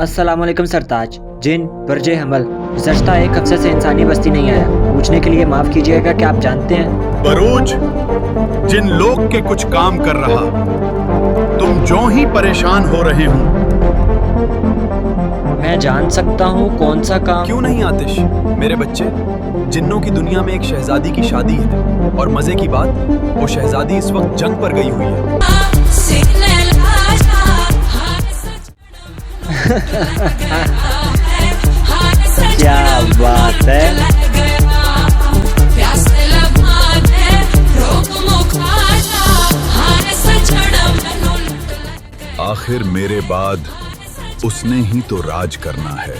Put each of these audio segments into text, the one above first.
अस्सलामुअलैकुम सरताज। जिन बरजे हमल गुज़श्ता एक हफ्ते से इंसानी बस्ती नहीं आया। पूछने के लिए माफ़ कीजिएगा कि आप जानते हैं बरूज जिन लोग के कुछ काम कर रहा, तुम जो ही परेशान हो रहे हो। मैं जान सकता हूँ कौन सा काम? क्यों नहीं आतिश मेरे बच्चे, जिन्नों की दुनिया में एक शहजादी की शादी है और मजे की बात, वो शहजादी इस वक्त जंग पर गई हुई है। क्या बात है। आखिर मेरे बाद उसने ही तो राज करना है।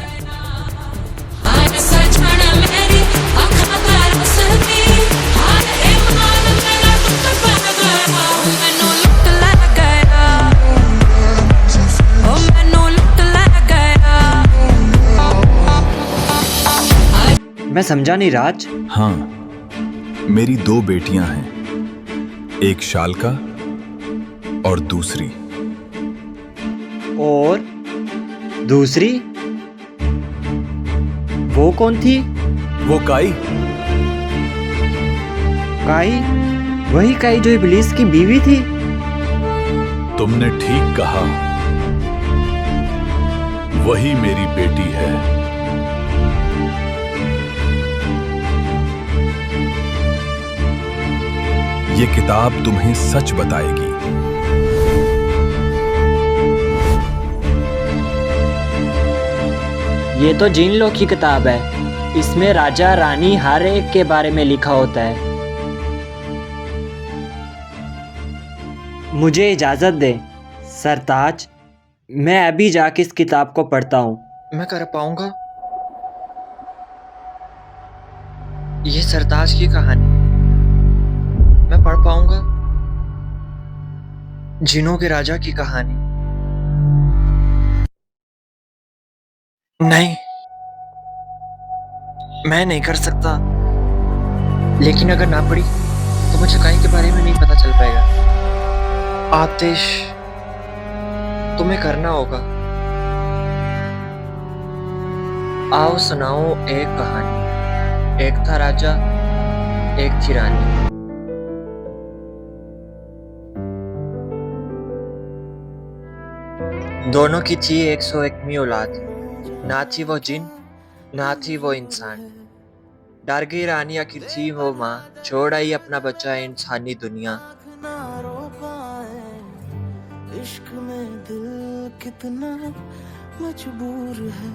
मैं समझा नहीं राज। हाँ, मेरी 2 बेटियां हैं, एक शालका और दूसरी। और दूसरी वो कौन थी? वो काई। काई? वही काई जो इब्लीस की बीवी थी? तुमने ठीक कहा, वही मेरी बेटी है। ये किताब तुम्हें सच बताएगी। ये तो जिन लोग की किताब है। इसमें राजा रानी हर एक के बारे में लिखा होता है। मुझे इजाज़त दे सरताज, मैं अभी जाके इस किताब को पढ़ता हूँ। मैं कर पाऊंगा? ये सरताज की कहानी मैं पढ़ पाऊंगा? जिनों के राजा की कहानी नहीं, मैं नहीं कर सकता। लेकिन अगर ना पढ़ी तो मुझे काई के बारे में नहीं पता चल पाएगा। आतिश, तुम्हें करना होगा। आओ सुनाओ एक कहानी। एक था राजा, एक थी रानी। दोनों की थी 101वीं औलाद। ना थी वो जिन, ना थी वो इंसान। डर गई रानी, आखिर थी वो माँ, छोड़ आई अपना बच्चा इंसानी दुनिया। इश्क में दिल कितना मजबूर है।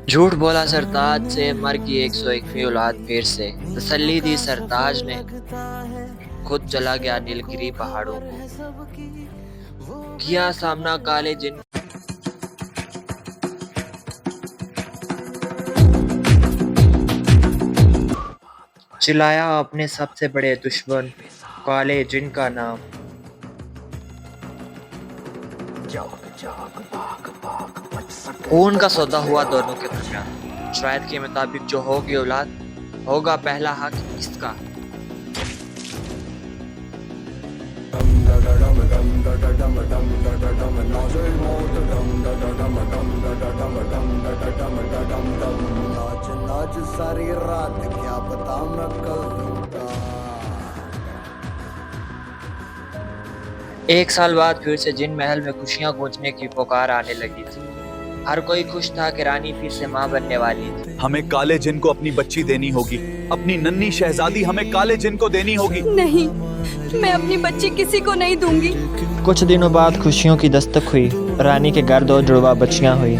झूठ बोला सरताज से, मर गई 101वीं औलाद फिर से। तसल्ली दी सरताज ने, खुद चला गया नीलगिरी पहाड़ों को। किया सामना काले जिन। चिल्लाया अपने सबसे बड़े दुश्मन काले जिन का नाम। खून का सौदा हुआ दोनों के दरमियान। शायद के मुताबिक जो होगी औलाद, होगा पहला हक किसका? नाच सारी रात, क्या पता मैं कल। एक साल बाद फिर से जिन महल में खुशियां गूंजने की पुकार आने लगी थी। हर कोई खुश था कि रानी फिर से माँ बनने वाली थी। हमें काले जिन को अपनी बच्ची देनी होगी, अपनी नन्ही शहजादी हमें काले जिन को देनी होगी। नहीं, मैं अपनी बच्ची किसी को नहीं दूंगी। कुछ दिनों बाद खुशियों की दस्तक हुई। रानी के घर 2 जुड़वा बच्चियां हुई।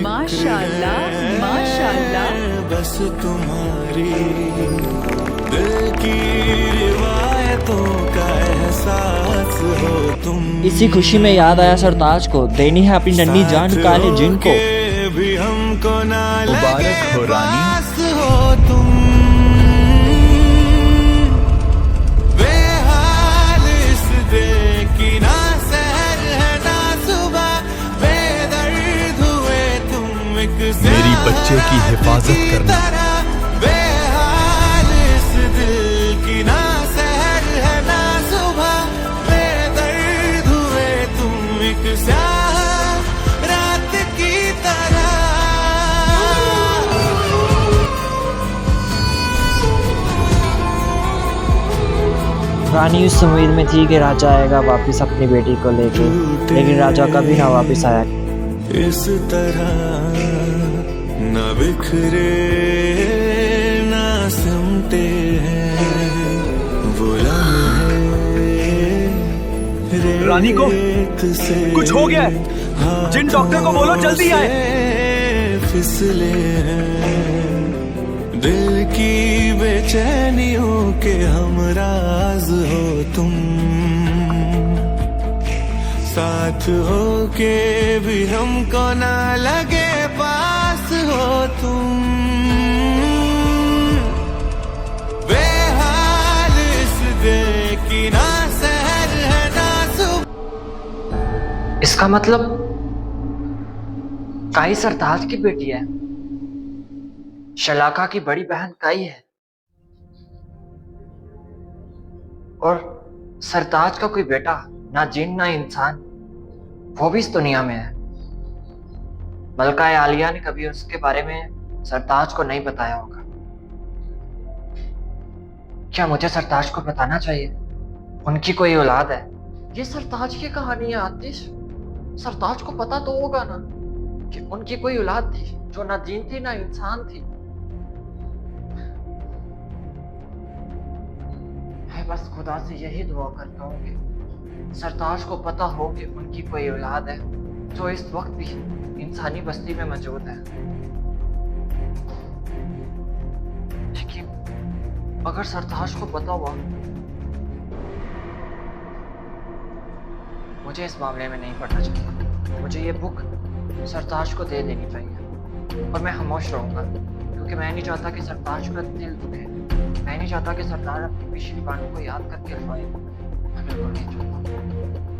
माशाल्लाह, माशाल्लाह। बस तुम्हारी दिल की रिवायतों का एहसास हो तुम। इसी खुशी में याद आया सरताज को देनी है अपनी नन्ही जान काले जिन को। भी हमको ना मुबारक हो रानी। हो तुम। बेहाल इस दिल की ना सहर है ना सुबह। बेदर्द हुए तुम एक मेरी बच्चे की हिफाजत करना। बेहाल इस दिल की ना सहर है ना सुबह, बेदर्द हुए तुम एक स्याह रात की तरह। रानी उस उम्मीद में थी कि राजा आएगा वापस अपनी बेटी को लेके, लेकिन राजा कभी ना वापस आया। इस तरह न बिखरे ना सिमटे हैं वो लम्हे रानी को रेत से कुछ हो गया है। जिन डॉक्टर को बोलो जल्दी आए। फिसले हैं दिल की बेचैनियों के हमराज हो तुम, साथ हो के भी हमको ना लगे पास हो तुम। बेहाल इस दिल की ना सहर है ना सुबह। इसका मतलब काई सरताज की बेटी है, शलाका की बड़ी बहन काई है, और सरताज का कोई बेटा ना जिन ना इंसान, वो भी इस दुनिया में है। मलका आलिया ने कभी उसके बारे में सरताज को नहीं बताया होगा। क्या मुझे सरताज को बताना चाहिए? उनकी कोई औलाद है। ये सरताज की कहानी है आतिश। सरताज को पता तो होगा ना कि उनकी कोई औलाद थी जो ना जिन थी ना इंसान थी। मैं बस खुदा से यही दुआ करता हूँ कि सरताज को पता हो कि उनकी कोई औलाद है जो इस वक्त भी इंसानी बस्ती में मौजूद है। लेकिन अगर सरताज को पता हुआ, मुझे इस मामले में नहीं पड़ना चाहिए। मुझे ये बुक सरताज को दे देनी चाहिए और मैं खामोश रहूंगा, क्योंकि मैं नहीं चाहता कि सरताज का दिल दुखे। मैं नहीं चाहता कि सरताज अपनी पिछली बातों को याद करके रोए। मैं बिल्कुल नहीं चाहता।